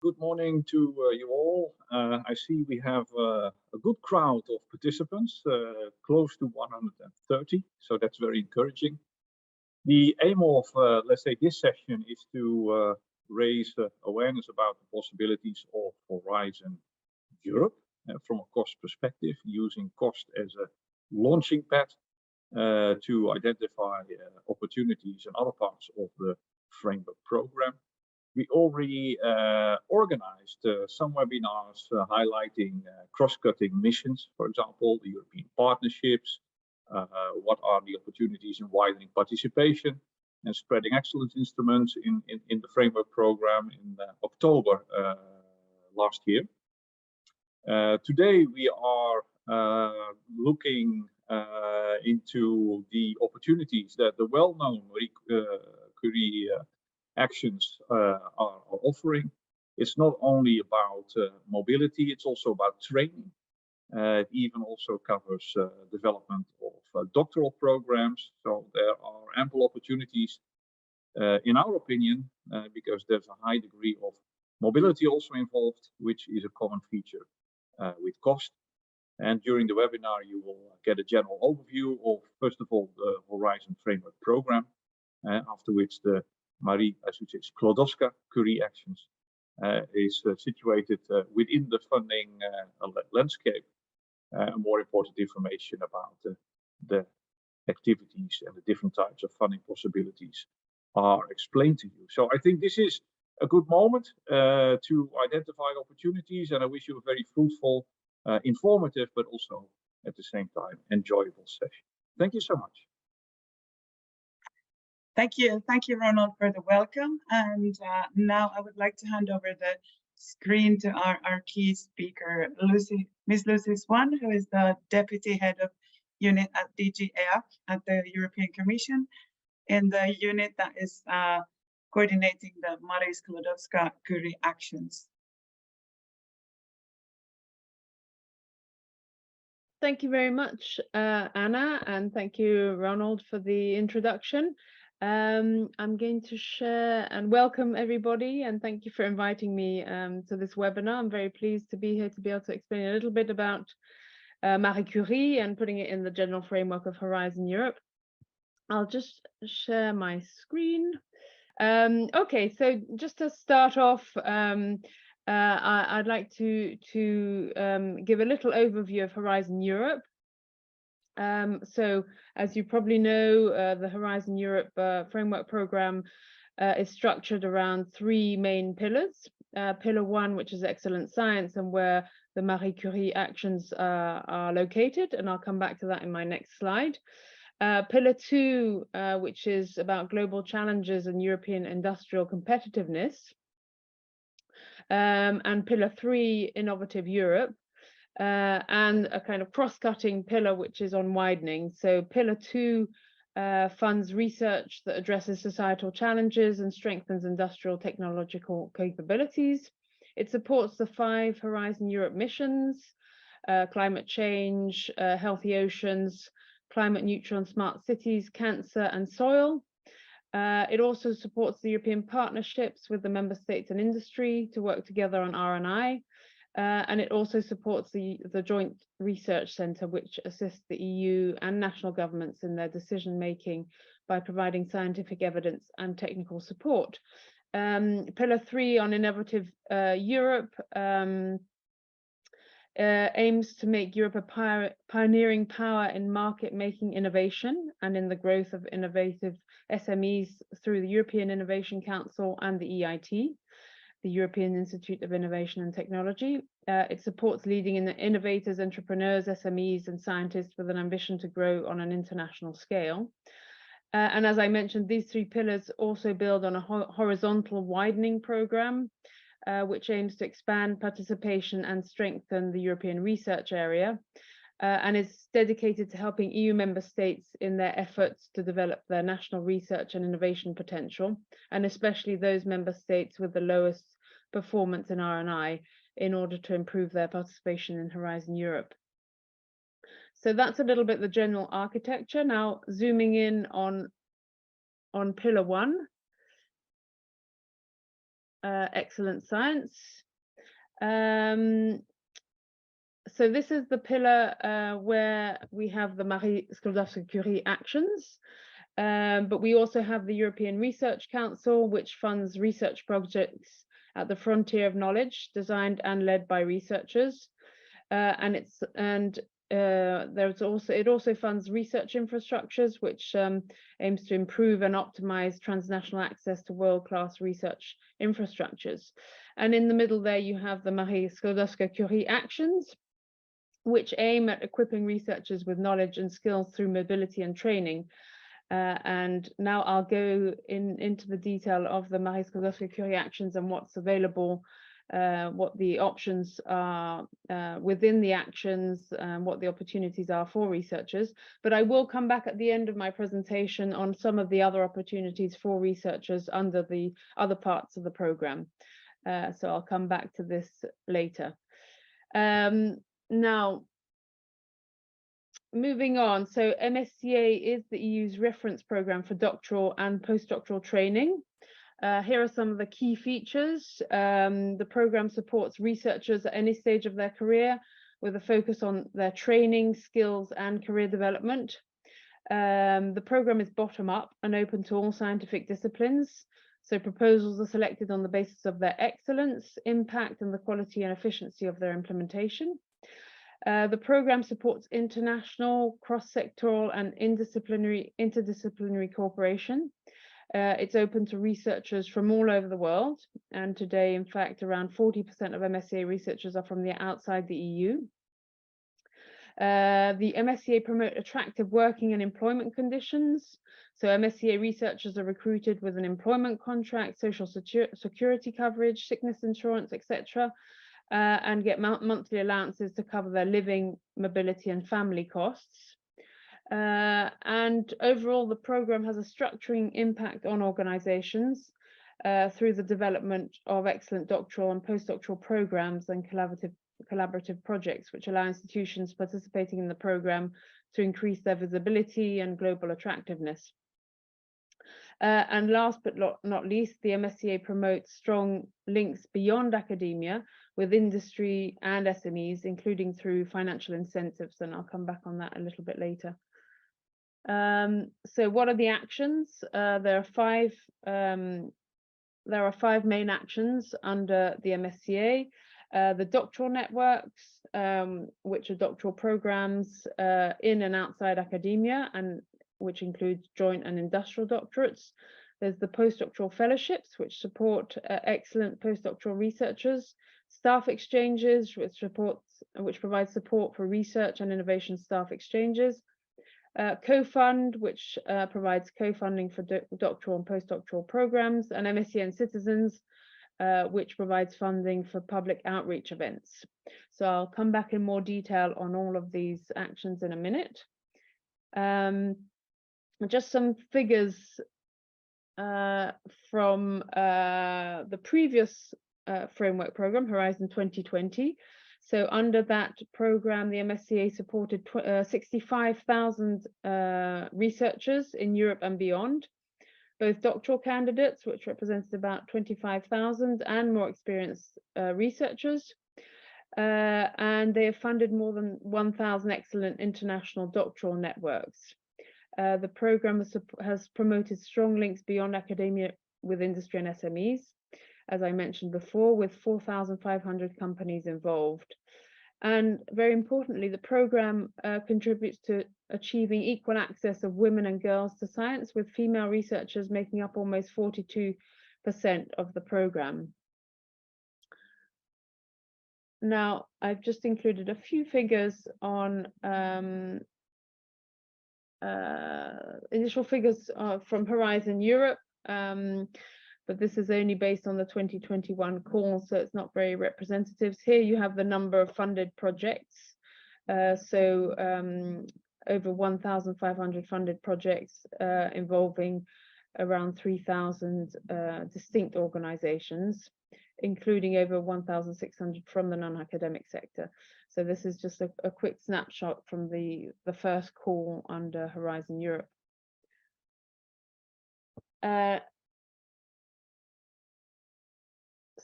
good morning to you all. I see we have a good crowd of participants, close to 130, so that's very encouraging. The aim of, let's say, this session is to raise awareness about the possibilities of Horizon Europe from a cost perspective, using cost as a launching pad to identify opportunities in other parts of the framework program. We already organized some webinars highlighting cross-cutting missions, for example, the European partnerships, what are the opportunities in widening participation and spreading excellence instruments in the framework program in October last year. Today we are looking into the opportunities that the well-known Curie actions are offering. It's not only about mobility, it's also about training. It even also covers development of doctoral programs. So there are ample opportunities, in our opinion, because there's a high degree of mobility also involved, which is a common feature with cost. And during the webinar, you will get a general overview of, first of all, the Horizon Framework Program, after which the Skłodowska Curie actions is situated within the funding landscape. More important information about the activities and the different types of funding possibilities are explained to you. So I think this is a good moment to identify opportunities, and I wish you a very fruitful, informative, but also at the same time enjoyable session. Thank you so much. Thank you, Ronald, for the welcome. And now I would like to hand over the screen to our key speaker, Miss Lucy Swan, who is the Deputy Head of Unit at DG EAC at the European Commission, in the unit that is coordinating the Marie Skłodowska Curie actions. Thank you very much, Anna, and thank you, Ronald, for the introduction. I'm going to share and welcome everybody, and thank you for inviting me to this webinar. I'm very pleased to be here to be able to explain a little bit about Marie Curie and putting it in the general framework of Horizon Europe. I'll just share my screen. Okay, so just to start off, I'd like to give a little overview of Horizon Europe. So as you probably know, the Horizon Europe framework program is structured around three main pillars. Pillar one, which is excellent science, and where the Marie Curie actions are located, and I'll come back to that in my next slide. Pillar two, which is about global challenges and European industrial competitiveness. And pillar three, innovative Europe. And a kind of cross-cutting pillar, which is on widening. So pillar two funds research that addresses societal challenges and strengthens industrial technological capabilities. It supports the 5 Horizon Europe missions, climate change, healthy oceans, climate neutral and smart cities, cancer and soil. It also supports the European partnerships with the member states and industry to work together on R&I. And it also supports the Joint Research Centre, which assists the EU and national governments in their decision-making by providing scientific evidence and technical support. Pillar 3 on innovative Europe aims to make Europe a pioneering power in market-making innovation and in the growth of innovative SMEs through the European Innovation Council and the EIT. The European Institute of Innovation and Technology. It supports leading innovators, entrepreneurs, SMEs, and scientists with an ambition to grow on an international scale. And as I mentioned, these 3 pillars also build on a horizontal widening program, which aims to expand participation and strengthen the European research area, and is dedicated to helping EU member states in their efforts to develop their national research and innovation potential, and especially those member states with the lowest performance in R&I, in order to improve their participation in Horizon Europe. So that's a little bit the general architecture. Now zooming in on pillar 1. excellent science. So this is the pillar where we have the Marie Skłodowska-Curie actions, but we also have the European Research Council, which funds research projects at the frontier of knowledge, designed and led by researchers. It also funds research infrastructures, which aims to improve and optimize transnational access to world-class research infrastructures. And in the middle there, you have the Marie Skłodowska-Curie actions, which aim at equipping researchers with knowledge and skills through mobility and training. And now I'll go into the detail of the Marie Skłodowska-Curie actions and what's available, what the options are within the actions, what the opportunities are for researchers. But I will come back at the end of my presentation on some of the other opportunities for researchers under the other parts of the program. So I'll come back to this later. Now, moving on, so MSCA is the EU's reference program for doctoral and postdoctoral training. Here are some of the key features. The program supports researchers at any stage of their career with a focus on their training, skills, and career development. The program is bottom-up and open to all scientific disciplines. So proposals are selected on the basis of their excellence, impact, and the quality and efficiency of their implementation. The program supports international, cross-sectoral, and interdisciplinary cooperation. It's open to researchers from all over the world, and today, in fact, around 40% of MSCA researchers are from outside the EU. The MSCA promote attractive working and employment conditions. So MSCA researchers are recruited with an employment contract, social security coverage, sickness insurance, etc., and get monthly allowances to cover their living, mobility, and family costs. And overall, the program has a structuring impact on organizations through the development of excellent doctoral and postdoctoral programs and collaborative projects, which allow institutions participating in the program to increase their visibility and global attractiveness. And last but not least, the MSCA promotes strong links beyond academia with industry and SMEs, including through financial incentives, and I'll come back on that a little bit later. So what are the actions? There are five main actions under the MSCA. The doctoral networks, which are doctoral programs in and outside academia, and which includes joint and industrial doctorates. There's the postdoctoral fellowships, which support excellent postdoctoral researchers, staff exchanges, which provide support for research and innovation staff exchanges, co-fund, which provides co-funding for doctoral and postdoctoral programs, and MSCN Citizens, which provides funding for public outreach events. So I'll come back in more detail on all of these actions in a minute. Just some figures from the previous framework program, Horizon 2020. So under that program, the MSCA supported 65,000 researchers in Europe and beyond, both doctoral candidates, which represented about 25,000, and more experienced researchers. And they have funded more than 1,000 excellent international doctoral networks. The program has promoted strong links beyond academia with industry and SMEs, as I mentioned before, with 4,500 companies involved. And very importantly, the program contributes to achieving equal access of women and girls to science, with female researchers making up almost 42% of the program. Now, I've just included a few figures on initial figures from Horizon Europe, but this is only based on the 2021 call, so it's not very representative. Here you have the number of funded projects. Over 1,500 funded projects involving around 3,000 distinct organizations, including over 1,600 from the non-academic sector. So this is just a quick snapshot from the first call under Horizon Europe.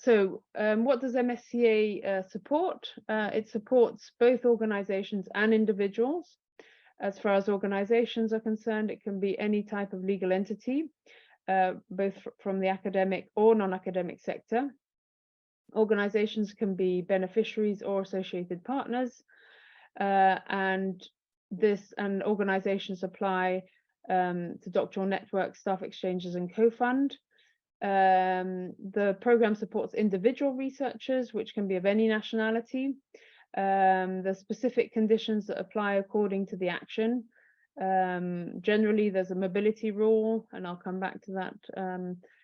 What does MSCA support? It supports both organizations and individuals. As far as organizations are concerned, it can be any type of legal entity, both from the academic or non-academic sector. Organizations can be beneficiaries or associated partners, and organizations apply to doctoral networks, staff exchanges, and co-fund. The program supports individual researchers, which can be of any nationality. There's specific conditions that apply according to the action. Generally, there's a mobility rule, and I'll come back to that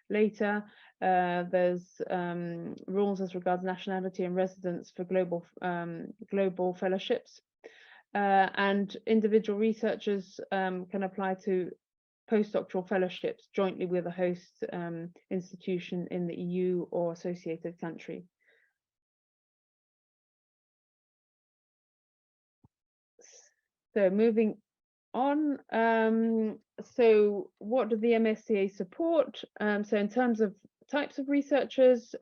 later. There's rules as regards nationality and residence for global fellowships. And individual researchers can apply to postdoctoral fellowships jointly with a host institution in the EU or associated country. So moving on, so what do the MSCA support? So in terms of types of researchers,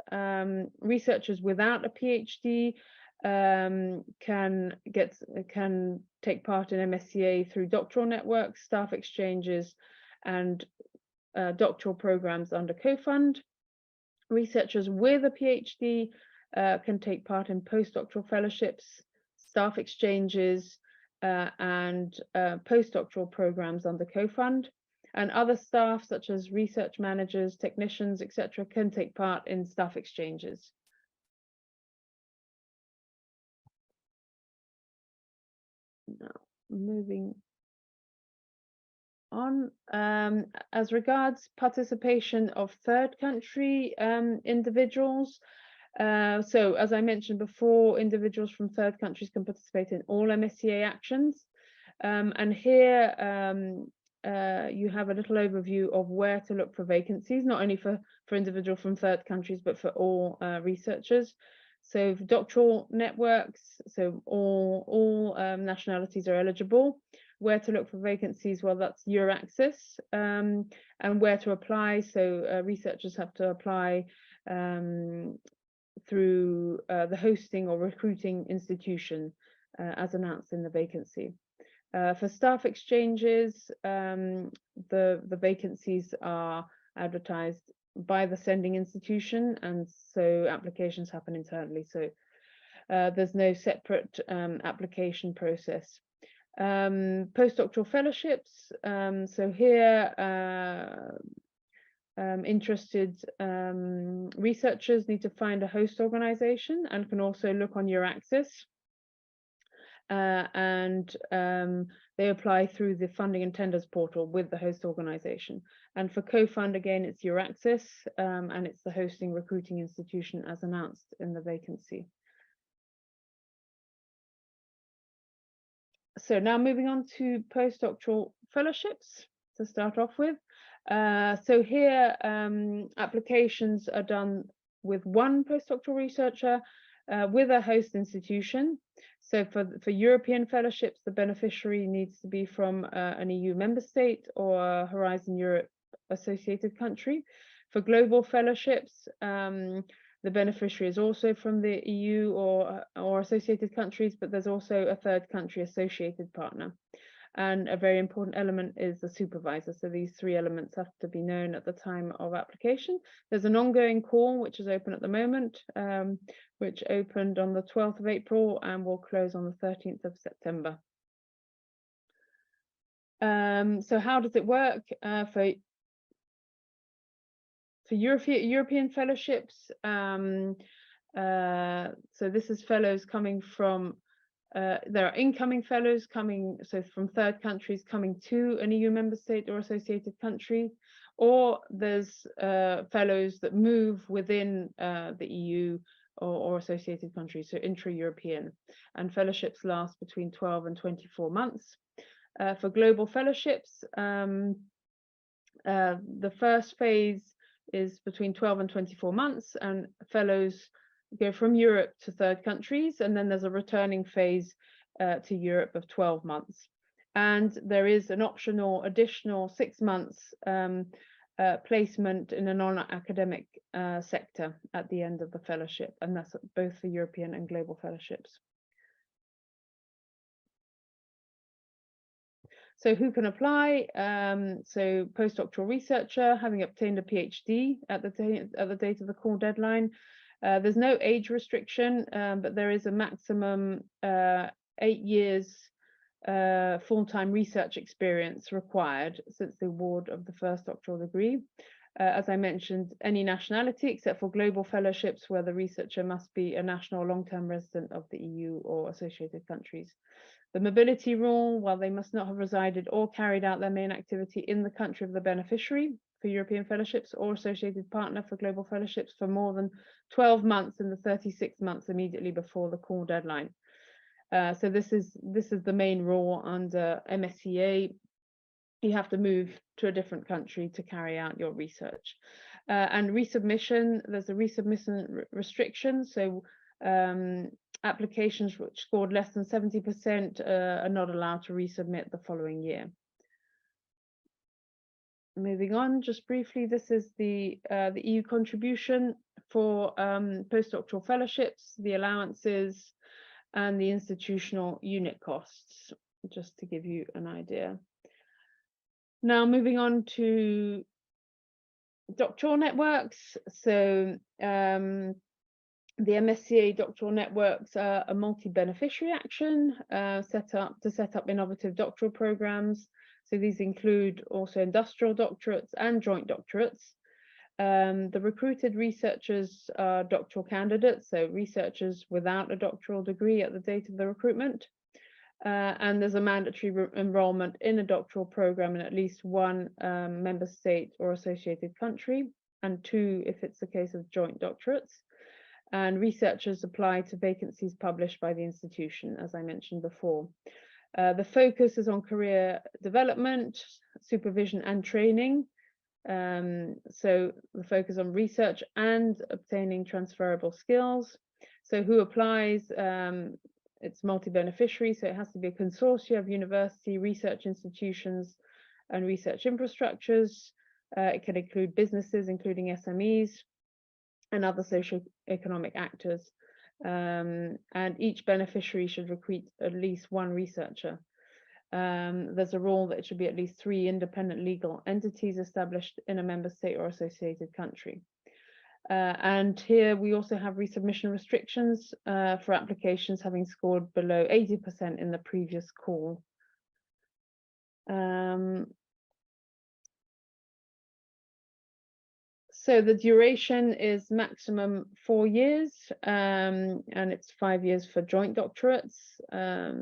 researchers without a PhD can take part in MSCA through doctoral networks, staff exchanges, and doctoral programs under co-fund. Researchers with a PhD can take part in postdoctoral fellowships, staff exchanges, and postdoctoral programs under co-fund. And other staff, such as research managers, technicians, etc., can take part in staff exchanges. Now, moving on, as regards participation of third country individuals, so as I mentioned before, individuals from third countries can participate in all MSCA actions, and here you have a little overview of where to look for vacancies, not only for individuals from third countries, but for all researchers. So for doctoral networks, so all nationalities are eligible. Where to look for vacancies? Well, that's Euraccess, and where to apply. So researchers have to apply through the hosting or recruiting institution as announced in the vacancy. For staff exchanges, the vacancies are advertised by the sending institution, and so applications happen internally. So there's no separate application process. Postdoctoral fellowships, so here interested researchers need to find a host organization and can also look on Euraccess, and they apply through the funding and tenders portal with the host organization. And for co-fund, again, it's Euraccess, and it's the hosting recruiting institution as announced in the vacancy. So now moving on to postdoctoral fellowships to start off with. So here applications are done with one postdoctoral researcher with a host institution. So for European fellowships, the beneficiary needs to be from an EU member state or a Horizon Europe associated country. For global fellowships, the beneficiary is also from the EU or associated countries, but there's also a third country associated partner. And a very important element is the supervisor. So these three elements have to be known at the time of application. There's an ongoing call, which is open at the moment, which opened on the 12th of April and will close on the 13th of September. So how does it work? For European fellowships, so this is fellows coming from, there are incoming fellows coming, so from third countries coming to an EU member state or associated country, or there's fellows that move within the EU or associated countries, so intra-European. And fellowships last between 12 and 24 months. For global fellowships, the first phase is between 12 and 24 months, and fellows go from Europe to third countries, and then there's a returning phase to Europe of 12 months. And there is an optional additional 6 months placement in a non-academic sector at the end of the fellowship, and that's both for European and global fellowships. So who can apply? So postdoctoral researcher having obtained a PhD at the date of the call deadline. There's no age restriction, but there is a maximum 8 years full-time research experience required since the award of the first doctoral degree. As I mentioned, any nationality except for global fellowships where the researcher must be a national or long-term resident of the EU or associated countries. The mobility rule, while they must not have resided or carried out their main activity in the country of the beneficiary for European fellowships or associated partner for global fellowships for more than 12 months in the 36 months immediately before the call deadline. So this is the main rule under MSCA. You have to move to a different country to carry out your research. And resubmission, there's a resubmission restriction. So applications which scored less than 70% are not allowed to resubmit the following year. Moving on, just briefly, this is the EU contribution for postdoctoral fellowships, the allowances, and the institutional unit costs, just to give you an idea. Now, moving on to doctoral networks. So the MSCA doctoral networks are a multi-beneficiary action set up innovative doctoral programs. So these include also industrial doctorates and joint doctorates. The recruited researchers are doctoral candidates, so researchers without a doctoral degree at the date of the recruitment. And there's a mandatory enrollment in a doctoral program in at least one member state or associated country, and 2 if it's a case of joint doctorates. And researchers apply to vacancies published by the institution, as I mentioned before. The focus is on career development, supervision and training. So the focus on research and obtaining transferable skills. So who applies? It's multi-beneficiary, so it has to be a consortia of university, research institutions and research infrastructures. It can include businesses, including SMEs, and other socio-economic actors. And each beneficiary should recruit at least 1 researcher. There's a rule that it should be at least 3 independent legal entities established in a member state or associated country. And here we also have resubmission restrictions for applications having scored below 80% in the previous call. So the duration is maximum 4 years, and it's 5 years for joint doctorates.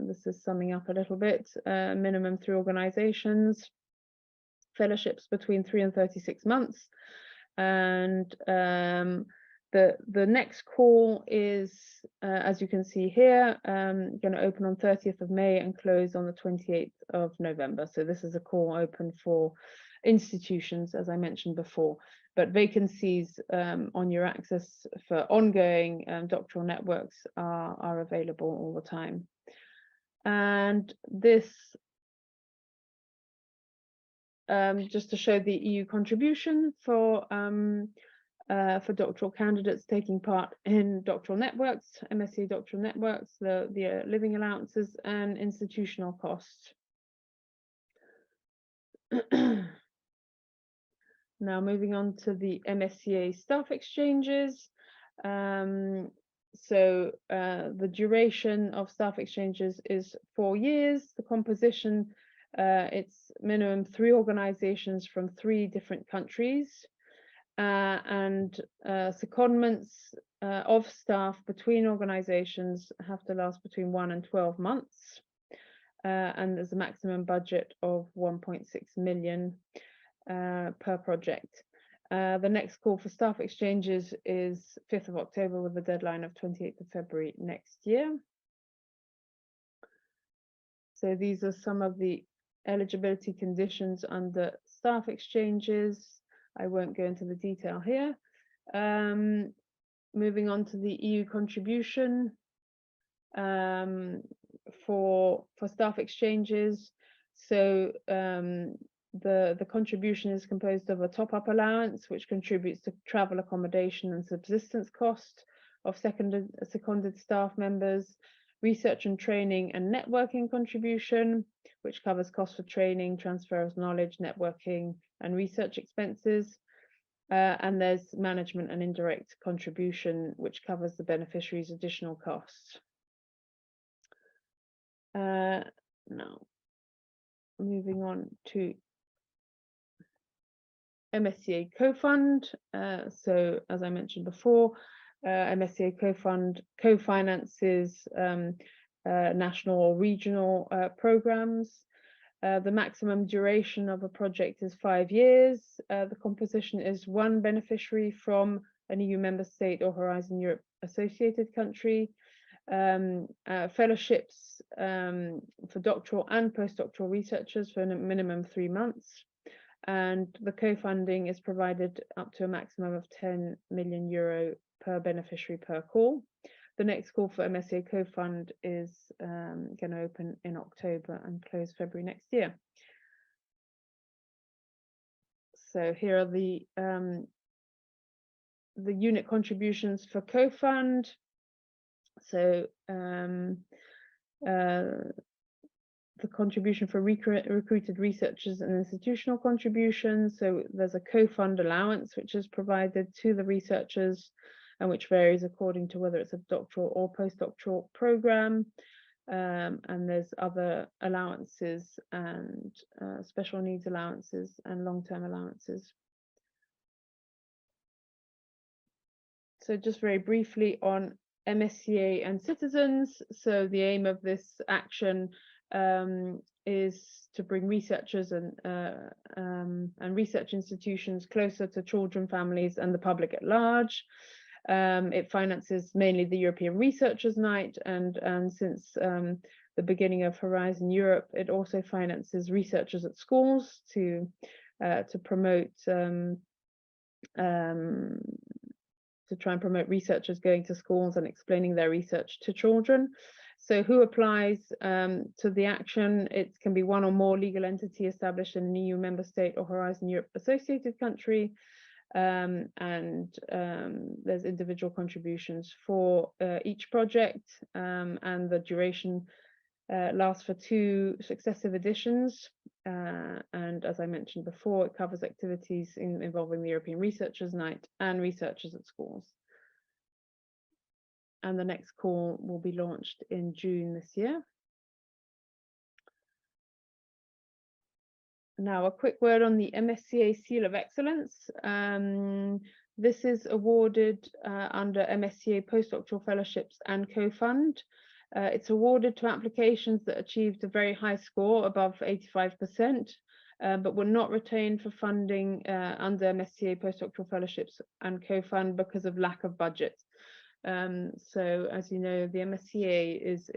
This is summing up a little bit. Minimum 3 organizations, fellowships between 3 and 36 months. And the next call is, as you can see here, going to open on 30th of May and close on the 28th of November. So this is a call open for institutions, as I mentioned before, but vacancies on your access for ongoing doctoral networks are available all the time. And this, just to show the EU contribution for doctoral candidates taking part in doctoral networks, MSc doctoral networks, the living allowances and institutional costs. Now moving on to the MSCA staff exchanges. The duration of staff exchanges is 4 years. The composition, it's minimum 3 organizations from 3 different countries. And secondments of staff between organizations have to last between 1 and 12 months. And there's a maximum budget of 1.6 million per project. The next call for staff exchanges is 5th of October with a deadline of 28th of February next year. So these are some of the eligibility conditions under staff exchanges. I won't go into the detail here. Moving on to the EU contribution for staff exchanges. So the contribution is composed of a top-up allowance, which contributes to travel, accommodation, and subsistence cost of seconded staff members, research and training and networking contribution, which covers costs for training, transfer of knowledge, networking, and research expenses. And there's management and indirect contribution, which covers the beneficiary's additional costs. Now, moving on to MSCA co-fund. So as I mentioned before, MSCA co-fund co-finances national or regional programs. The maximum duration of a project is 5 years. The composition is 1 beneficiary from an EU member state or Horizon Europe associated country. Fellowships for doctoral and postdoctoral researchers for a minimum 3 months. And the co-funding is provided up to a maximum of 10 million euro per beneficiary per call. The next call for MSCA co-fund is going to open in October and close February next year. So here are the unit contributions for co-fund. So the contribution for recruited researchers and institutional contributions. So there's a co-fund allowance which is provided to the researchers and which varies according to whether it's a doctoral or postdoctoral program. And there's other allowances and special needs allowances and long-term allowances. So just very briefly on MSCA and citizens. So the aim of this action is to bring researchers and research institutions closer to children, families, and the public at large. It finances mainly the European Researchers' Night, and since the beginning of Horizon Europe, it also finances researchers at schools to promote to try and promote researchers going to schools and explaining their research to children. So who applies to the action? It can be one or more legal entity established in an EU member state or Horizon Europe associated country. And there's individual contributions for each project, and the duration lasts for 2 successive editions. And as I mentioned before, it covers activities involving the European Researchers' Night and researchers at schools. And the next call will be launched in June this year. Now, a quick word on the MSCA Seal of Excellence. This is awarded under MSCA postdoctoral fellowships and co-fund. It's awarded to applications that achieved a very high score, above 85%, but were not retained for funding under MSCA postdoctoral fellowships and co-fund because of lack of budget. So as you know, the MSCA is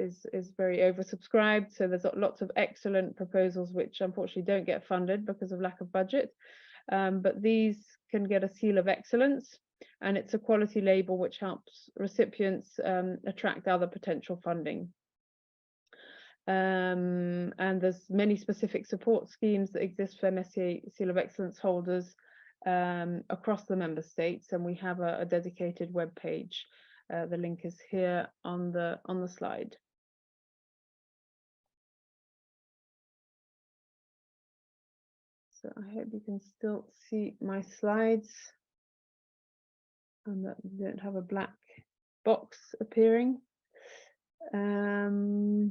very oversubscribed, so there's lots of excellent proposals which unfortunately don't get funded because of lack of budget, but these can get a seal of excellence, and it's a quality label which helps recipients attract other potential funding. And there's many specific support schemes that exist for MSCA Seal of Excellence holders across the member states, and we have a dedicated web page. The link is here on the slide. So I hope you can still see my slides and that you don't have a black box appearing. So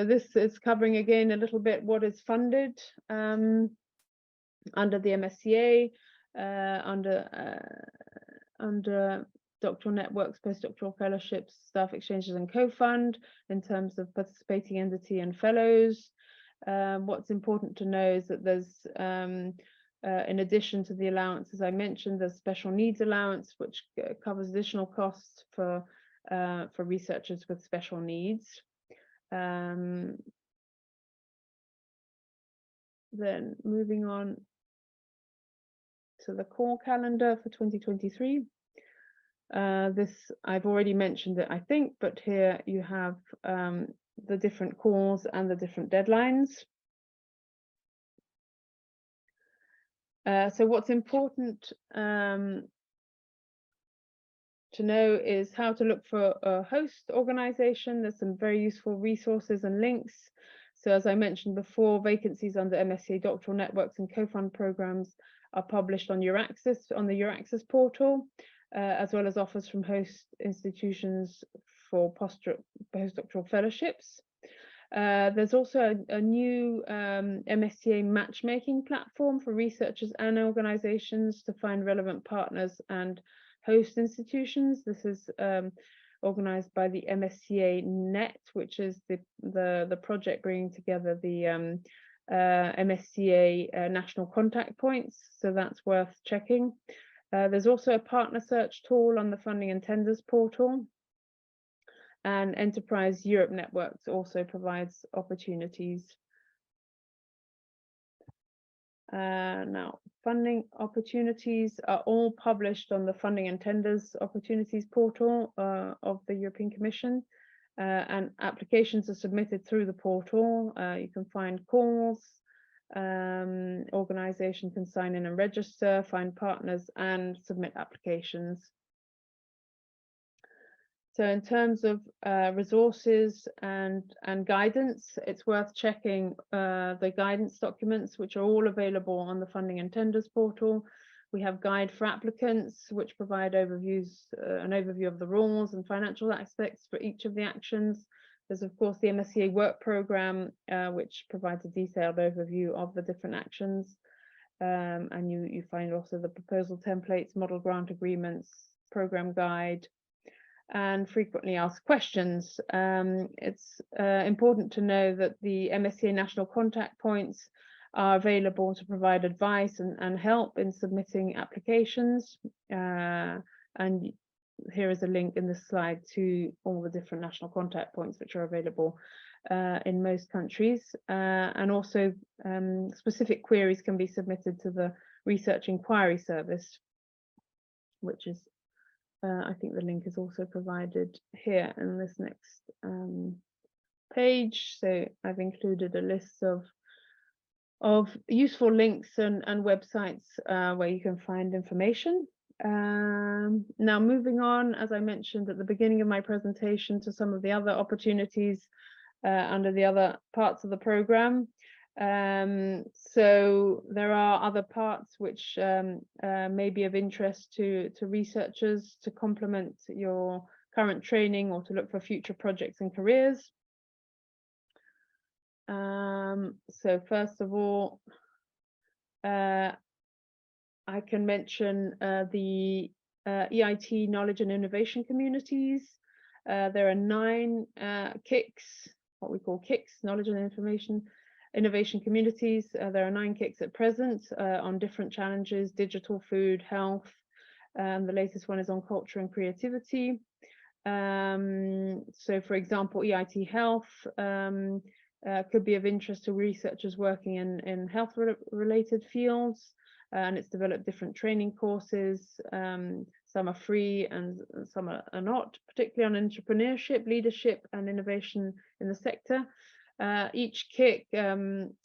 this is covering again a little bit what is funded under the MSCA, under doctoral networks, postdoctoral fellowships, staff exchanges, and co-fund in terms of participating entity and fellows. What's important to know is that there's, in addition to the allowances I mentioned, there's special needs allowance, which covers additional costs for researchers with special needs. Then moving on to the call calendar for 2023. This, I've already mentioned it, I think, but here you have the different calls and the different deadlines. So what's important to know is how to look for a host organization. There's some very useful resources and links. So as I mentioned before, vacancies under MSCA doctoral networks and co-fund programs are published on Euraccess, on the Euraccess portal, as well as offers from host institutions for postdoctoral fellowships. There's also a new MSCA matchmaking platform for researchers and organizations to find relevant partners and host institutions. This is organized by the MSCA Net, which is the project bringing together the MSCA national contact points. So that's worth checking. There's also a partner search tool on the Funding and Tenders portal. And Enterprise Europe Networks also provides opportunities. Now, funding opportunities are all published on the Funding and Tenders Opportunities portal of the European Commission, and applications are submitted through the portal. You can find calls, organization can sign in and register, find partners, and submit applications. So in terms of resources and guidance, it's worth checking the guidance documents, which are all available on the Funding and Tenders portal. We have guide for applicants, which provide overviews, an overview of the rules and financial aspects for each of the actions. There's of course the MSCA work program, which provides a detailed overview of the different actions. And you find also the proposal templates, model grant agreements, program guide, and frequently asked questions. It's important to know that the MSCA national contact points are available to provide advice and help in submitting applications. And here is a link in this slide to all the different national contact points which are available in most countries. And also specific queries can be submitted to the Research Inquiry Service, which is I think the link is also provided here in this next page. So I've included a list of useful links and websites where you can find information. Now moving on, as I mentioned at the beginning of my presentation, to some of the other opportunities under the other parts of the program. So there are other parts which may be of interest to researchers to complement your current training or to look for future projects and careers. So first of all, I can mention the EIT knowledge and innovation communities. There are 9 KICs, what we call KICs, knowledge and innovation communities. There are 9 KICs at present on different challenges: digital, food, health. The latest one is on culture and creativity. So for example, EIT Health could be of interest to researchers working in health related fields, and it's developed different training courses. Some are free and some are not, particularly on entrepreneurship, leadership and innovation in the sector. Each KIC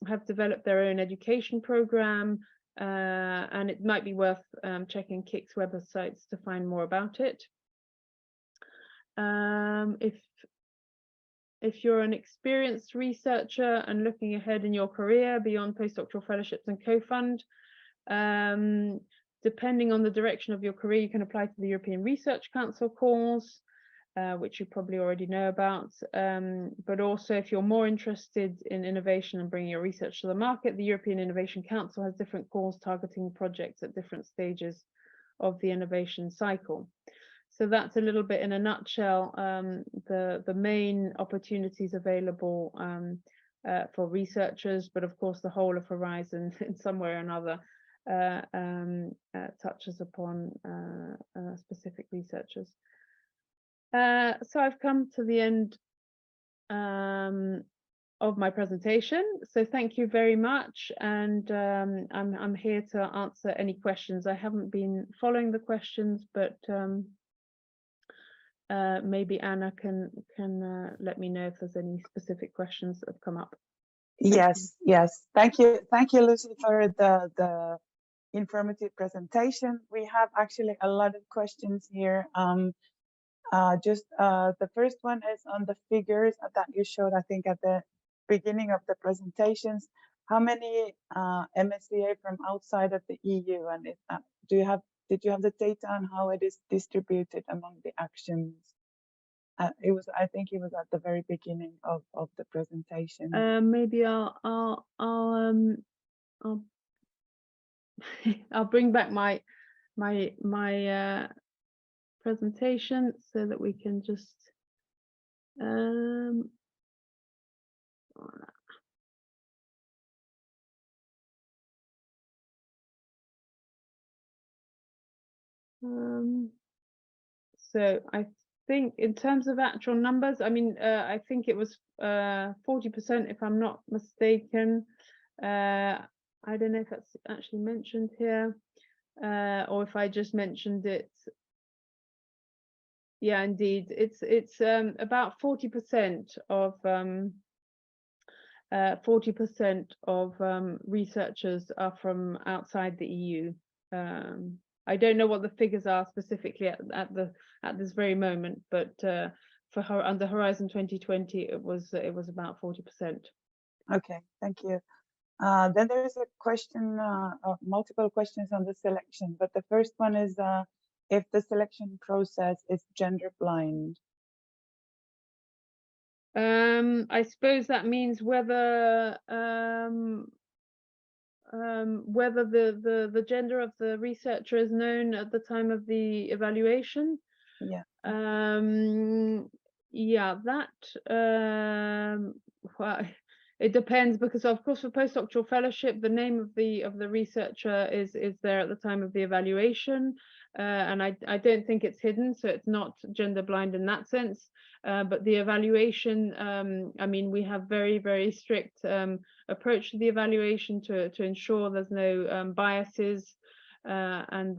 have developed their own education program, and it might be worth checking KIC's websites to find more about it. If you're an experienced researcher and looking ahead in your career beyond postdoctoral fellowships and co-fund, depending on the direction of your career, you can apply to the European Research Council calls, which you probably already know about. But also, if you're more interested in innovation and bringing your research to the market, the European Innovation Council has different calls targeting projects at different stages of the innovation cycle. So that's a little bit in a nutshell the main opportunities available for researchers, but of course the whole of Horizon in some way or another touches upon specific researchers. So I've come to the end of my presentation. So thank you very much, and I'm here to answer any questions. I haven't been following the questions, but maybe Anna can let me know if there's any specific questions that have come up. Yes, yes. Thank you, Lucy, for the informative presentation. We have actually a lot of questions here. The first one is on the figures that you showed, I think, at the beginning of the presentations. How many MSCA from outside of the EU, and did you have the data on how it is distributed among the actions? I think it was at the very beginning of the presentation. Maybe I'll I'll bring back my presentation so that we can just so I think in terms of actual numbers, I mean, I think it was 40%, if I'm not mistaken. I don't know if that's actually mentioned here, or if I just mentioned it. Yeah, indeed, it's about 40% of 40% of researchers are from outside the EU. I don't know what the figures are specifically at this very moment, but under Horizon 2020, it was about 40%. Okay, thank you. Then there is a question, multiple questions on the selection, but the first one is if the selection process is gender blind. I suppose that means whether the gender of the researcher is known at the time of the evaluation. Yeah. Yeah, well, it depends, because of course for postdoctoral fellowship the name of the researcher is there at the time of the evaluation, and I don't think it's hidden, so it's not gender blind in that sense. But the evaluation, I mean, we have very strict approach to the evaluation to ensure there's no biases, and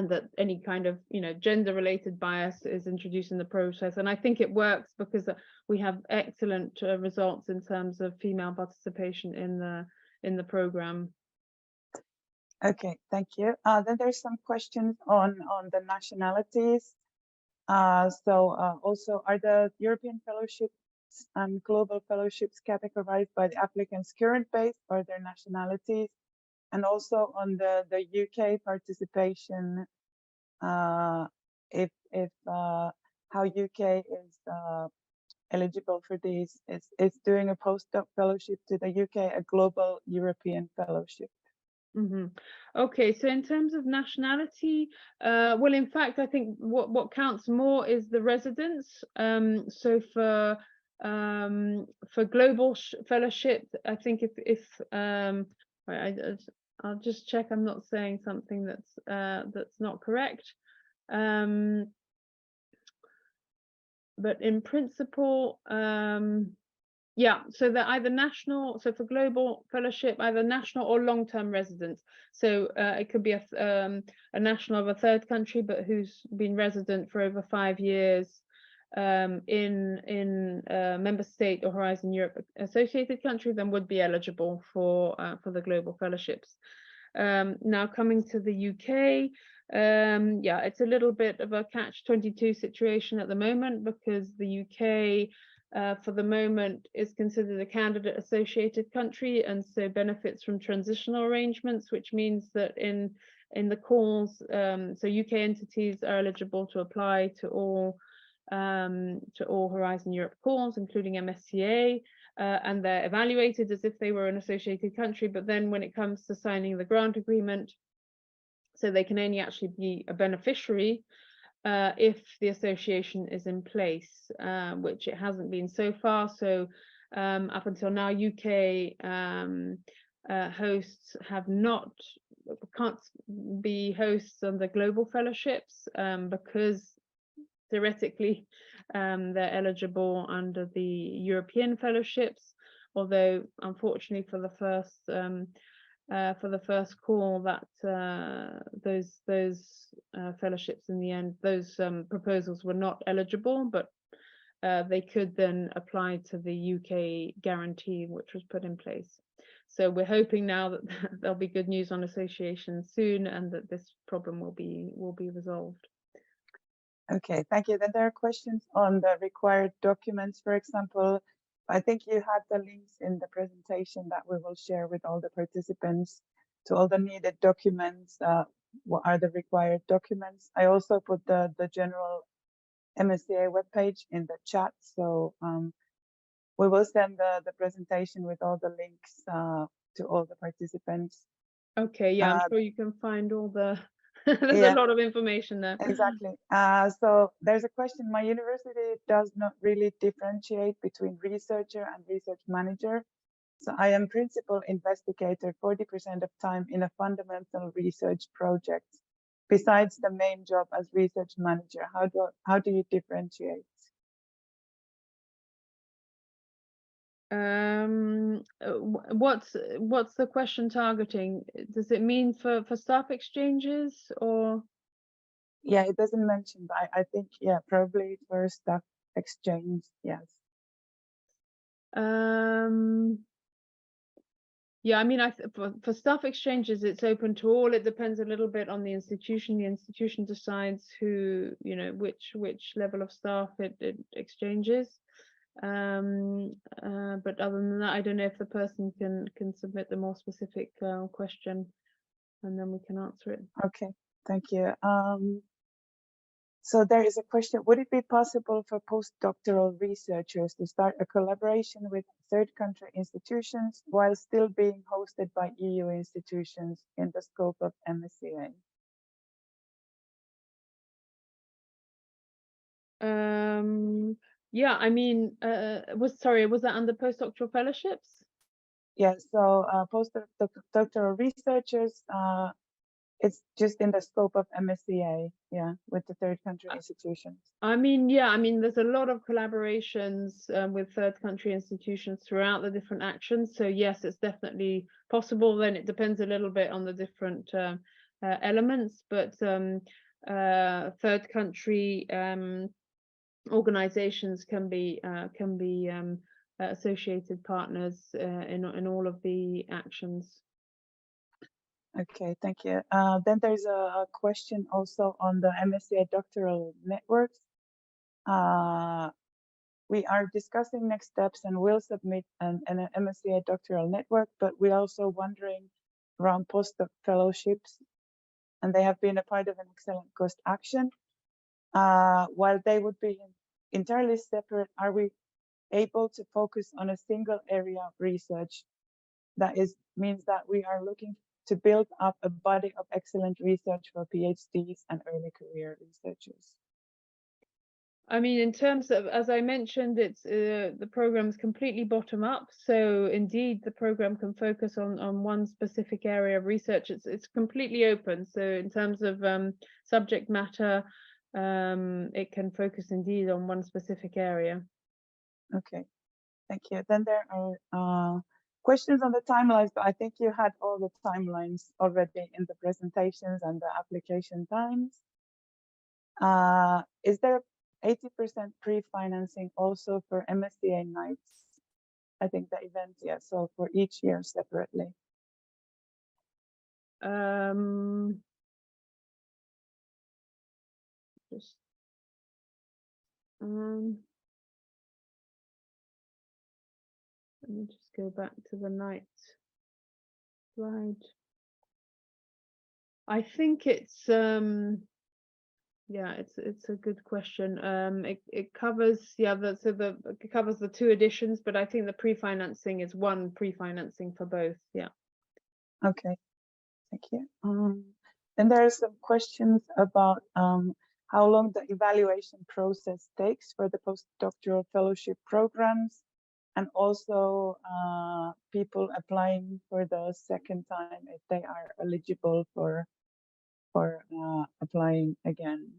that any kind of gender related bias is introduced in the process. And I think it works because we have excellent results in terms of female participation in the program. Okay, thank you. Then there's some questions on the nationalities. Also, are the European fellowships and global fellowships categorized by the applicant's current base or their nationalities? And also on the UK participation, if how UK is eligible for these, is doing a postdoc fellowship to the UK a global European fellowship? Mm-hmm. Okay, so in terms of nationality, well, in fact, I think what counts more is the residence. So for global fellowship, I think if I'll just check I'm not saying something that's not correct. But in principle, yeah, so they're either national, so for global fellowship, either national or long-term residents. So it could be a national of a third country, but who's been resident for over 5 years in a member state or Horizon Europe associated country, then would be eligible for the global fellowships. Now coming to the UK, yeah, it's a little bit of a catch-22 situation at the moment, because the UK for the moment is considered a candidate associated country, and so benefits from transitional arrangements, which means that in the calls, so UK entities are eligible to apply to all Horizon Europe calls, including MSCA, and they're evaluated as if they were an associated country. But then when it comes to signing the grant agreement, so they can only actually be a beneficiary if the association is in place, which it hasn't been so far. So up until now, UK hosts can't be hosts on the global fellowships because theoretically they're eligible under the European fellowships, although unfortunately for the first call, that those fellowships in the end, those proposals were not eligible, but they could then apply to the UK guarantee which was put in place. So we're hoping now that there'll be good news on associations soon and that this problem will be resolved. Okay, thank you. Then there are questions on the required documents, for example. I think you had the links in the presentation that we will share with all the participants to all the needed documents. What are the required documents? I also put the general MSCA webpage in the chat. So we will send the presentation with all the links to all the participants. Okay, yeah, I'm sure you can find all the, there's Yeah, a lot of information there. exactly. So there's a question, my university does not really differentiate between researcher and research manager. So I am principal investigator 40% of time in a fundamental research project. Besides the main job as research manager, how do you differentiate? What's the question targeting? Does it mean for staff exchanges or? Yeah, it doesn't mention, but I think, yeah, probably for staff exchange, yes. Yeah, I mean, for staff exchanges, it's open to all. It depends a little bit on the institution. The institution decides who, you know, which level of staff it exchanges. But other than that, I don't know if the person can submit the more specific question, and then we can answer it. Okay, thank you. So there is a question, would it be possible for postdoctoral researchers to start a collaboration with third country institutions while still being hosted by EU institutions in the scope of MSCA? Yeah, I mean, was that under postdoctoral fellowships? Yeah, so postdoctoral researchers, it's just in the scope of MSCA, yeah, with the third country institutions. I mean, yeah, I mean, there's a lot of collaborations with third country institutions throughout the different actions. So yes, it's definitely possible. Then it depends a little bit on the different elements, but third country organizations can be associated partners in all of the actions. Okay, thank you. Then there's a question also on the MSCA doctoral networks. We are discussing next steps and will submit an MSCA doctoral network, but we're also wondering around postdoc fellowships, and they have been a part of an excellent cost action. While they would be entirely separate, are we able to focus on a single area of research? That means that we are looking to build up a body of excellent research for PhDs and early career researchers. I mean, in terms of, as I mentioned, it's the program is completely bottom up. So indeed, the program can focus on one specific area of research. It's completely open. So in terms of subject matter, it can focus indeed on one specific area. Okay, thank you. Then there are questions on the timelines, but I think you had all the timelines already in the presentations and the application times. Is there 80% pre-financing also for MSCA nights? I think the event, yeah, so for each year separately. Just let me just go back to the night slide. I think it's yeah, it's a good question. It covers, yeah, it covers the two editions, but I think the pre-financing is one pre-financing for both. Yeah. Okay, thank you. Then there are some questions about how long the evaluation process takes for the postdoctoral fellowship programs, and also people applying for the second time if they are eligible for applying again.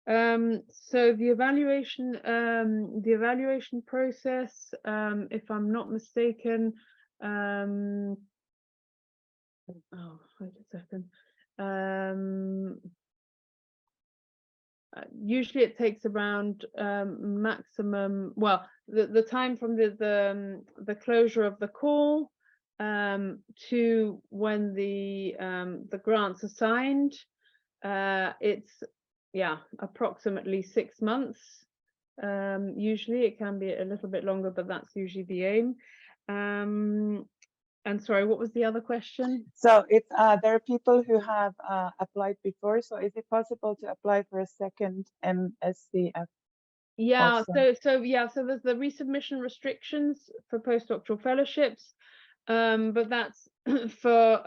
So the evaluation process, if I'm not mistaken, oh, wait a second. usually it takes around maximum, well, the time from the closure of the call to when the grants are signed. It's approximately 6 months. Usually it can be a little bit longer, but that's usually the aim. And sorry, what was the other question? So if there are people who have applied before, so is it possible to apply for a second MSCF? Yeah, also? so there's the resubmission restrictions for postdoctoral fellowships, but that's for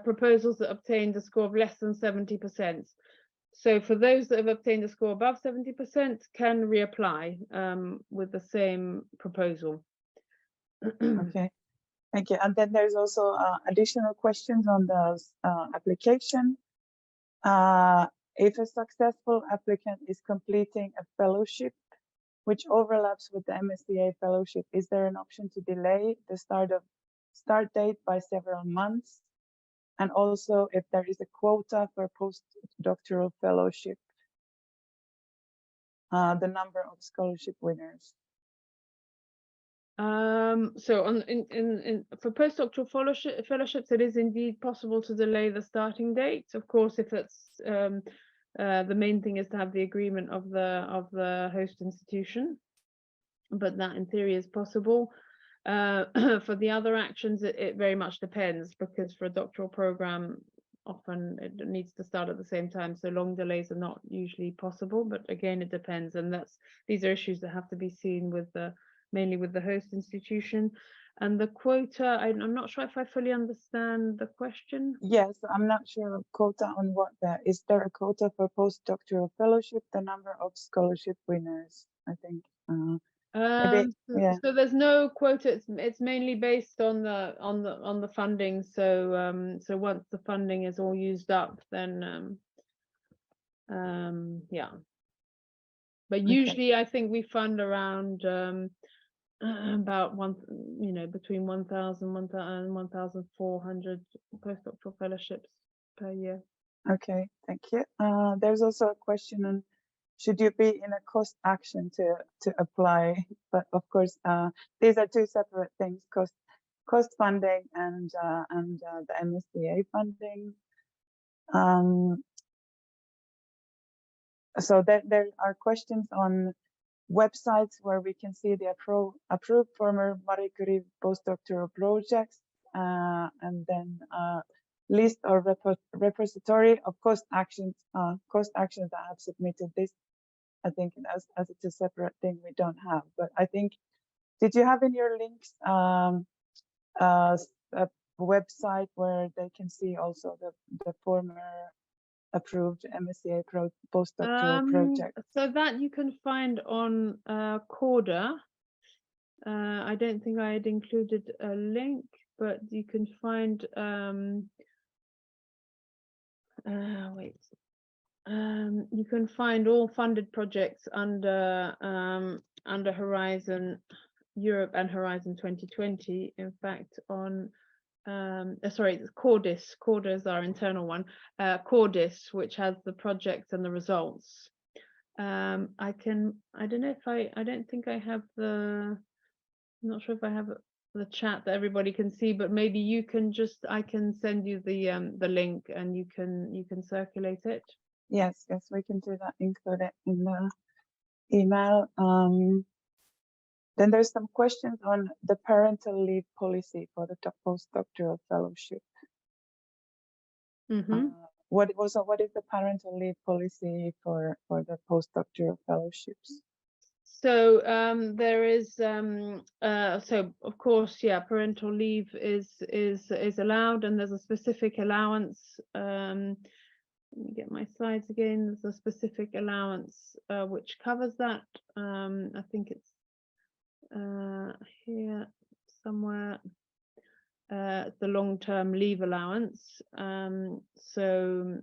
proposals that obtained a score of less than 70%. So for those that have obtained a score above 70% can reapply with the same proposal. Okay, thank you. And then there's also additional questions on the application. If a successful applicant is completing a fellowship which overlaps with the MSCA fellowship, is there an option to delay the start date by several months? And also if there is a quota for postdoctoral fellowship, the number of scholarship winners. So for postdoctoral fellowships, it is indeed possible to delay the starting date. Of course, if it's the main thing is to have the agreement of the host institution, but that in theory is possible. For the other actions, it very much depends, because for a doctoral program, often it needs to start at the same time, so long delays are not usually possible. But again, it depends, and these are issues that have to be seen with mainly with the host institution. And the quota, I'm not sure if I fully understand the question. Yes, I'm not sure of quota on what that is. There a quota for postdoctoral fellowship, the number of scholarship winners, I think. So there's no quota. It's mainly based on the funding. So so once the funding is all used up, then yeah. But usually I think we fund around about between 1,000 and 1,400 postdoctoral fellowships per year. Okay, thank you. There's also a question on should you be in a cost action to apply? But of course, these are two separate things: cost funding and the MSCA funding. So there are questions on websites where we can see the approved former Marie Curie postdoctoral projects, and then list or repository of cost actions that have submitted this. I think as it's a separate thing, we don't have. But I think, did you have in your links a website where they can see also the former approved MSCA postdoctoral project? So that you can find on Corda. I don't think I had included a link, but you can find you can find all funded projects under Horizon Europe and Horizon 2020. In fact, on sorry, Cordis. Corda is our internal one. Cordis, which has the projects and the results. I don't know if I don't think I have I'm not sure if I have the chat that everybody can see, but maybe you can I can send you the link and you can circulate it. Yes, we can do that, include it in the email. Then there's some questions on the parental leave policy for the postdoctoral fellowship. Mm-hmm. What is the parental leave policy for the postdoctoral fellowships? So there is so of course, yeah, parental leave is allowed, and there's a specific allowance. Let me get my slides again. There's a specific allowance which covers that. I think it's here somewhere. The long-term leave allowance. So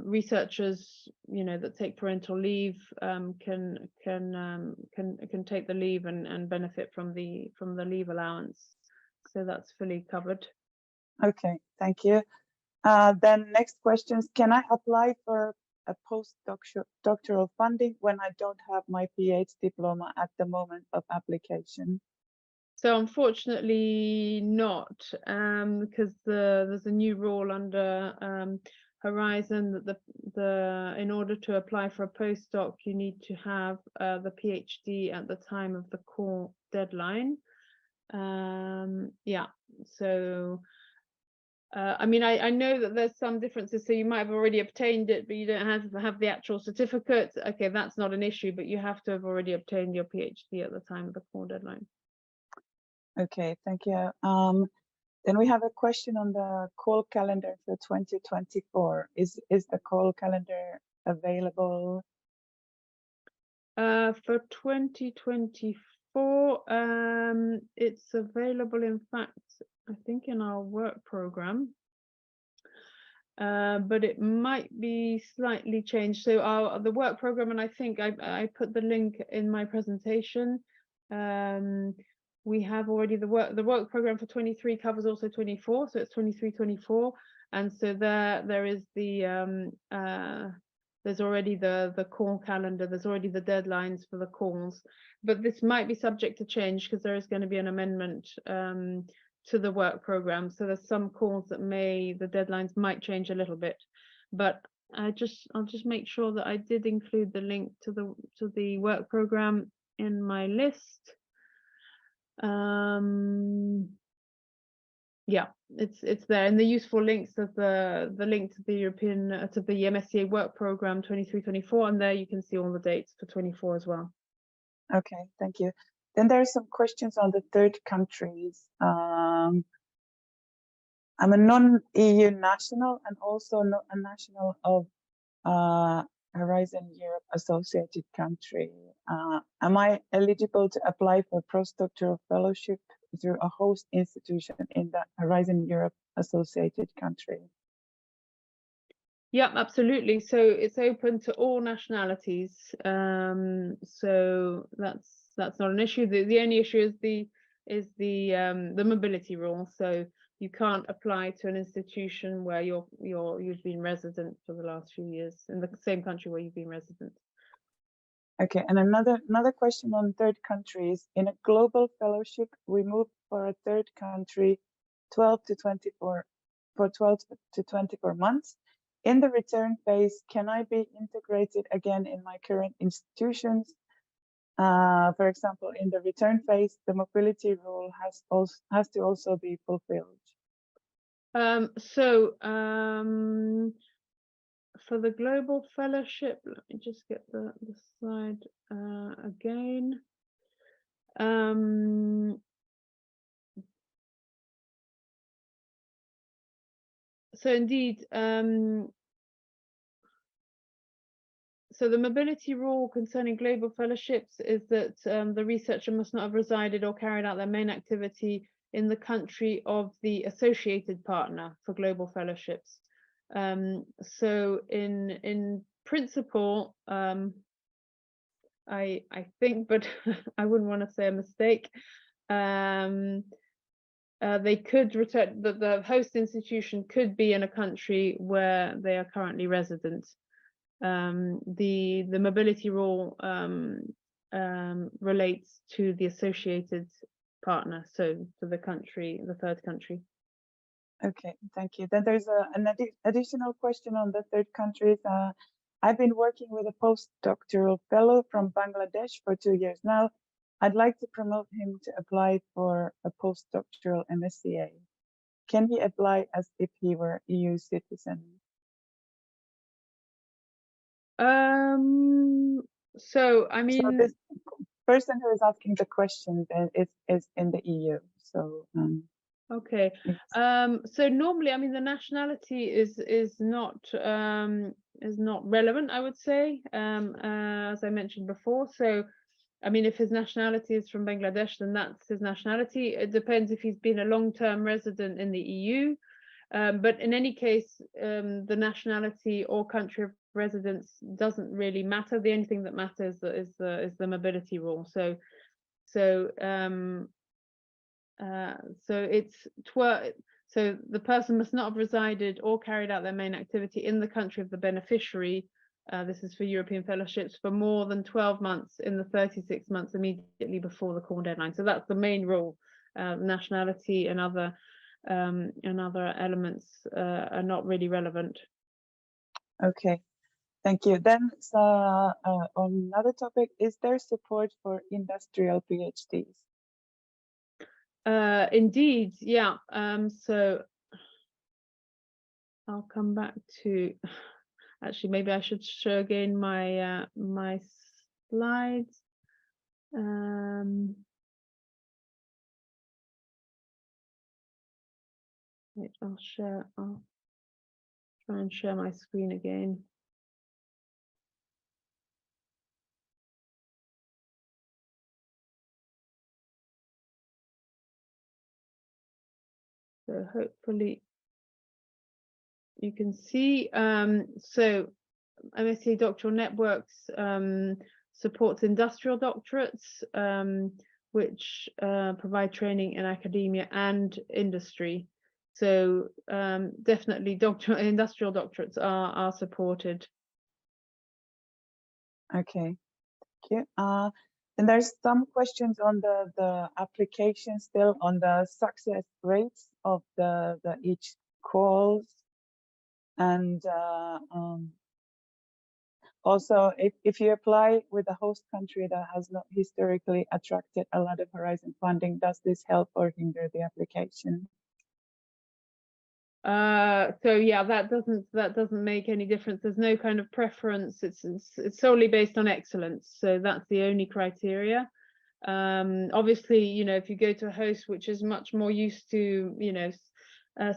researchers, that take parental leave can take the leave and benefit from the leave allowance. So that's fully covered. Okay, thank you. Then next questions, can I apply for a postdoctoral funding when I don't have my PhD diploma at the moment of application? So unfortunately not, because there's a new rule under Horizon that in order to apply for a postdoc, you need to have the PhD at the time of the core deadline. Yeah, so I mean, I know that there's some differences, so you might have already obtained it, but you don't have the actual certificate. Okay, that's not an issue, but you have to have already obtained your PhD at the time of the core deadline. Okay, thank you. Then we have a question on the call calendar for 2024. Is the call calendar available? For 2024, it's available, in fact, I think in our work program, but it might be slightly changed. So the work program, and I think I put the link in my presentation. We have already the work program for 23 covers also 24, so it's 23-24, and so there is the there's already the call calendar, there's already the deadlines for the calls, but this might be subject to change because there is going to be an amendment to the work program. So there's some calls that the deadlines might change a little bit, but I'll just make sure that I did include the link to the work program in my list. Yeah, it's there in the useful links of the link to the European to the MSCA work program 23-24, and there you can see all the dates for 24 as well. Okay, thank you. Then there are some questions on the third countries. I'm a non-EU national and also not a national of Horizon Europe associated country. Am I eligible to apply for postdoctoral fellowship through a host institution in the Horizon Europe associated country? Yeah, absolutely. So it's open to all nationalities. So that's not an issue. The only issue is the mobility rule. So you can't apply to an institution where you've been resident for the last few years in the same country where you've been resident. Okay, and another question on third countries. In a global fellowship, we move for a third country 12 to 24 months. In the return phase, can I be integrated again in my current institutions? For example, in the return phase, the mobility rule has to also be fulfilled. For the global fellowship, let me just get the slide again. So indeed, so the mobility rule concerning global fellowships is that the researcher must not have resided or carried out their main activity in the country of the associated partner for global fellowships. So in principle, I think, but I wouldn't want to say a mistake, they could return, the host institution could be in a country where they are currently resident. The mobility rule relates to the associated partner, so to the country, the third country. Okay, thank you. Then there's an additional question on the third countries. I've been working with a postdoctoral fellow from Bangladesh for 2 years now. I'd like to promote him to apply for a postdoctoral MSCA. Can he apply as if he were EU citizen? So I mean, so this person who is asking the question is in the EU. So okay. So normally, I mean, the nationality is not relevant, I would say, as I mentioned before. So I mean, if his nationality is from Bangladesh, then that's his nationality. It depends if he's been a long-term resident in the EU. But in any case, the nationality or country of residence doesn't really matter. The only thing that matters is the mobility rule. So it's So the person must not have resided or carried out their main activity in the country of the beneficiary. This is for European fellowships, for more than 12 months in the 36 months immediately before the call deadline. So that's the main rule. Nationality and other elements are not really relevant. Okay, thank you. Then on another topic, is there support for industrial PhDs? Indeed, yeah. So I'll come back to, actually, maybe I should show again my my slides. Wait, I'll try and share my screen again. So hopefully you can see. So MSc Doctoral Networks supports industrial doctorates, which provide training in academia and industry. So definitely industrial doctorates are supported. Okay, thank you. And there's some questions on the application still on the success rates of the each calls, and also if you apply with a host country that has not historically attracted a lot of Horizon funding, does this help or hinder the application? So yeah, that doesn't make any difference. There's no kind of preference. It's solely based on excellence. So that's the only criteria. Obviously, you know, if you go to a host which is much more used to, you know,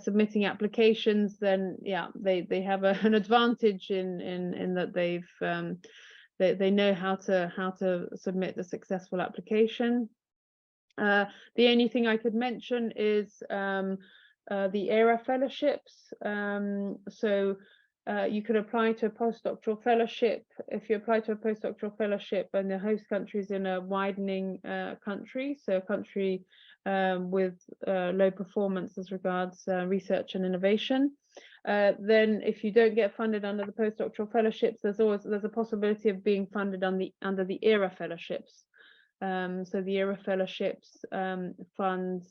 submitting applications, then yeah, they have an advantage in that they know how to submit a successful application. The only thing I could mention is the ERA fellowships. So you could apply to a postdoctoral fellowship. If you apply to a postdoctoral fellowship and the host country is in a widening country, so a country with low performance as regards research and innovation, then if you don't get funded under the postdoctoral fellowships, there's a possibility of being funded under the ERA fellowships. So the ERA fellowships fund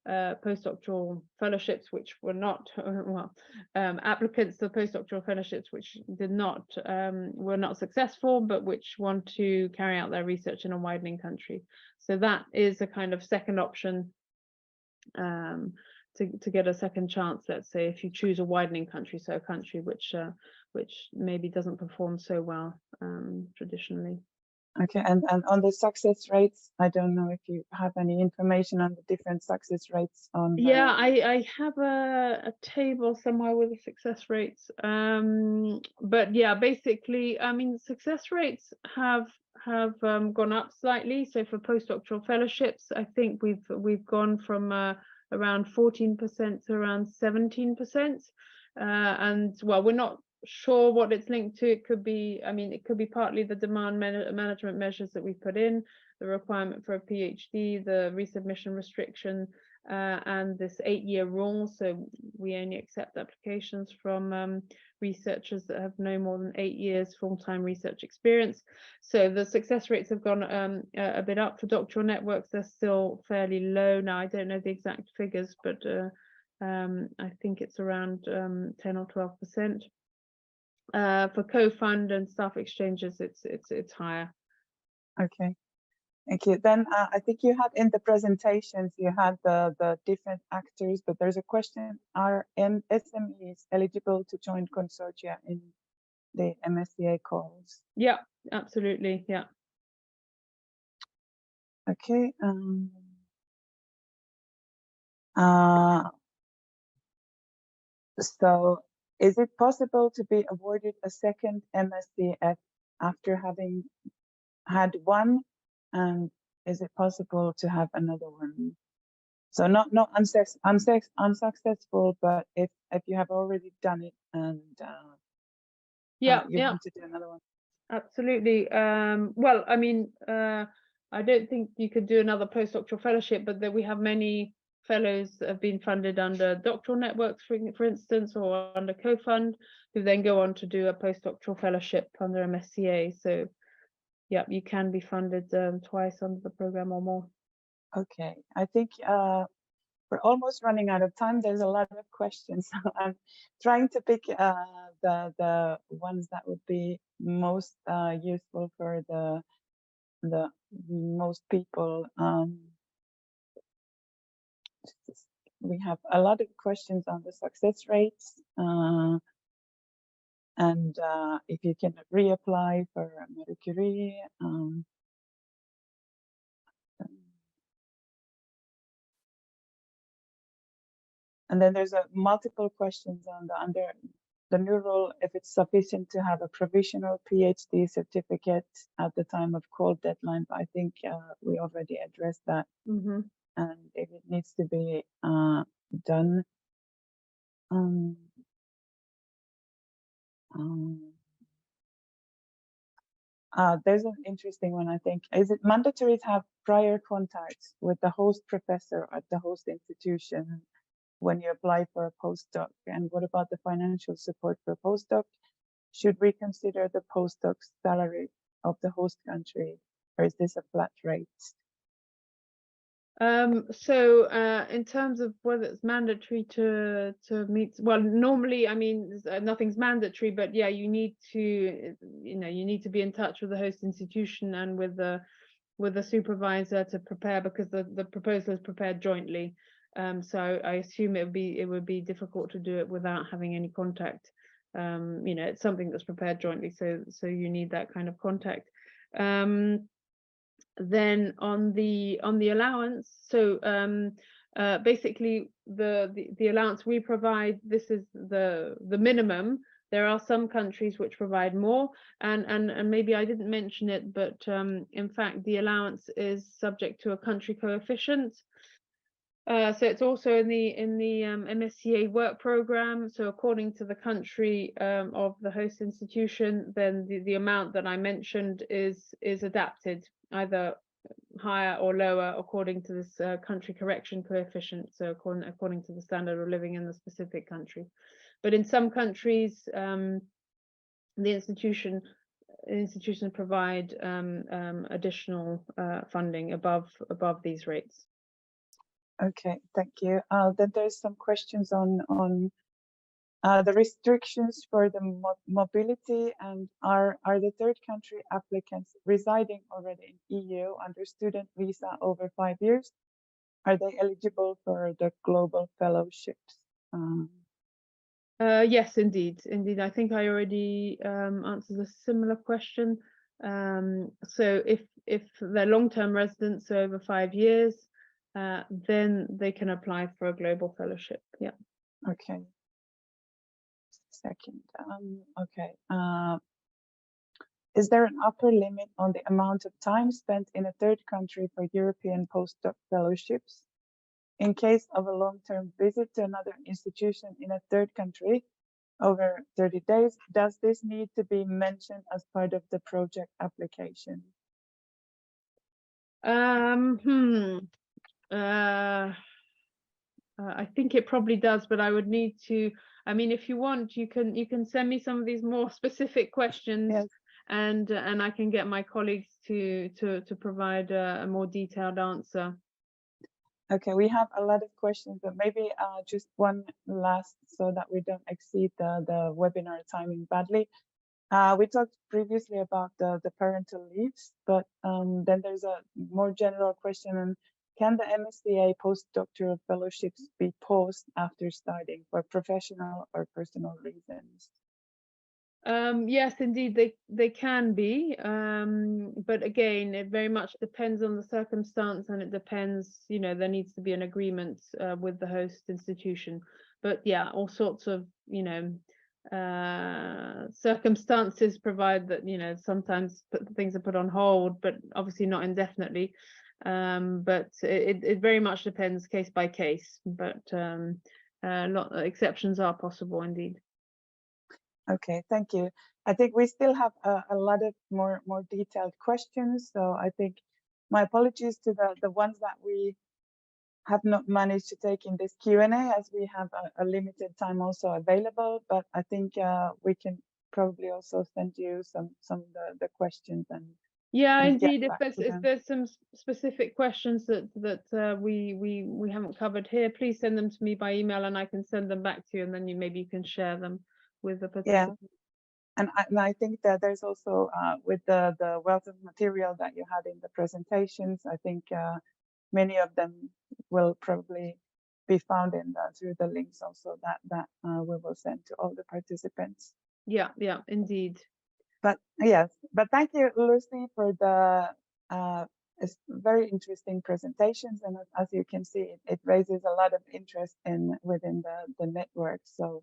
postdoctoral fellowships which were not applicants to postdoctoral fellowships which were not successful, but which want to carry out their research in a widening country. So that is a kind of second option to get a second chance, let's say, if you choose a widening country, so a country which maybe doesn't perform so well traditionally. Okay, and on the success rates, I don't know if you have any information on the different success rates on the... Yeah, I have a table somewhere with the success rates, but yeah, basically, I mean, success rates have gone up slightly. So for postdoctoral fellowships, I think we've gone from around 14% to around 17%, and well, we're not sure what it's linked to. It could be, I mean, it could be partly the demand management measures that we put in, the requirement for a PhD, the resubmission restriction, and this 8-year rule. So we only accept applications from researchers that have no more than 8 years full-time research experience. So the success rates have gone a bit up. For doctoral networks, they're still fairly low now. I don't know the exact figures, but I think it's around 10 or 12%. For co-fund and staff exchanges, it's higher. Okay, thank you. Then I think you had in the presentations, you had the different actors, but there's a question: are SMEs eligible to join consortia in the MSCA calls? Yeah, absolutely. Yeah. Okay. So is it possible to be awarded a second MSCF after having had one, and is it possible to have another one? So not unsuccessful, but if you have already done it and you want to do another one. Absolutely. Well, I mean, I don't think you could do another postdoctoral fellowship, but that we have many fellows have been funded under doctoral networks, for instance, or under co-fund, who then go on to do a postdoctoral fellowship under MSCA. So, yeah, you can be funded twice under the program or more. Okay, I think we're almost running out of time. There's a lot of questions. I'm trying to pick the ones that would be most useful for the most people. We have a lot of questions on the success rates, and if you can reapply for Marie Curie. And then there's multiple questions on under the new rule, if it's sufficient to have a provisional PhD certificate at the time of call deadline. But I think we already addressed that. Mm-hmm. And if it needs to be done. There's an interesting one, I think. Is it mandatory to have prior contacts with the host professor at the host institution when you apply for a postdoc? And what about the financial support for postdoc? Should we consider the postdoc's salary of the host country, or is this a flat rate? So in terms of whether it's mandatory to meet, well, normally, I mean, nothing's mandatory, but yeah, you need to, you need to be in touch with the host institution and with the supervisor to prepare, because the proposal is prepared jointly. So I assume it would be difficult to do it without having any contact. It's something that's prepared jointly, so you need that kind of contact. Then on the allowance, so basically the allowance we provide, this is the minimum. There are some countries which provide more, and maybe I didn't mention it, but in fact the allowance is subject to a country coefficient. So it's also in the MSCA work program. So according to the country of the host institution, then the amount that I mentioned is adapted, either higher or lower according to this country correction coefficient. So according to the standard of living in the specific country. But in some countries, the institutions provide additional funding above these rates. Okay, thank you. Then there's some questions on the restrictions for the mobility, and are the third country applicants residing already in EU under student visa over 5 years? Are they eligible for the global fellowships? Yes, indeed. I think I already answered a similar question. So if they're long-term residents over 5 years, then they can apply for a global fellowship. Yeah. Okay. Second. Okay. Is there an upper limit on the amount of time spent in a third country for European postdoc fellowships? In case of a long-term visit to another institution in a third country over 30 days, does this need to be mentioned as part of the project application? I think it probably does, but I would need to, I mean, if you want, you can send me some of these more specific questions. Yes. And I can get my colleagues to provide a more detailed answer. Okay, we have a lot of questions, but maybe just one last so that we don't exceed the webinar timing badly. We talked previously about the parental leaves, but then there's a more general question on, can the MSCA postdoctoral fellowships be paused after starting for professional or personal reasons? Yes, indeed, they can be, but again, it very much depends on the circumstance, and it depends, there needs to be an agreement with the host institution. But yeah, all sorts of, circumstances provide that, sometimes things are put on hold, but obviously not indefinitely. But it very much depends case by case, but exceptions are possible indeed. Okay, thank you. I think we still have a lot of more detailed questions, so I think my apologies to the ones that we have not managed to take in this Q&A as we have a limited time also available, but I think we can probably also send you some of the questions and Yeah, and get indeed. If back there's to them. some specific questions that we haven't covered here, please send them to me by email, and I can send them back to you, and then maybe you can share them with the participants. And I think that there's also with the wealth of material that you had in the presentations, I think many of them will probably be found through the links also that we will send to all the participants. Yeah, indeed. But yes, but thank you, Lucy, for the very interesting presentations, and as you can see, it raises a lot of interest within the network. So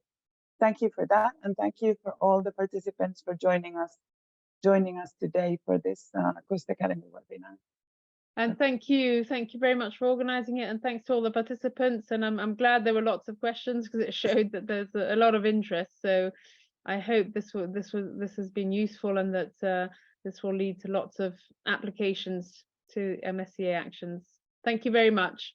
thank you for that, and thank you for all the participants for joining us today for this Coast Academy webinar. And thank you very much for organizing it, and thanks to all the participants. And I'm glad there were lots of questions, because it showed that there's a lot of interest. So I hope this has been useful, and that this will lead to lots of applications to MSCA actions. Thank you very much.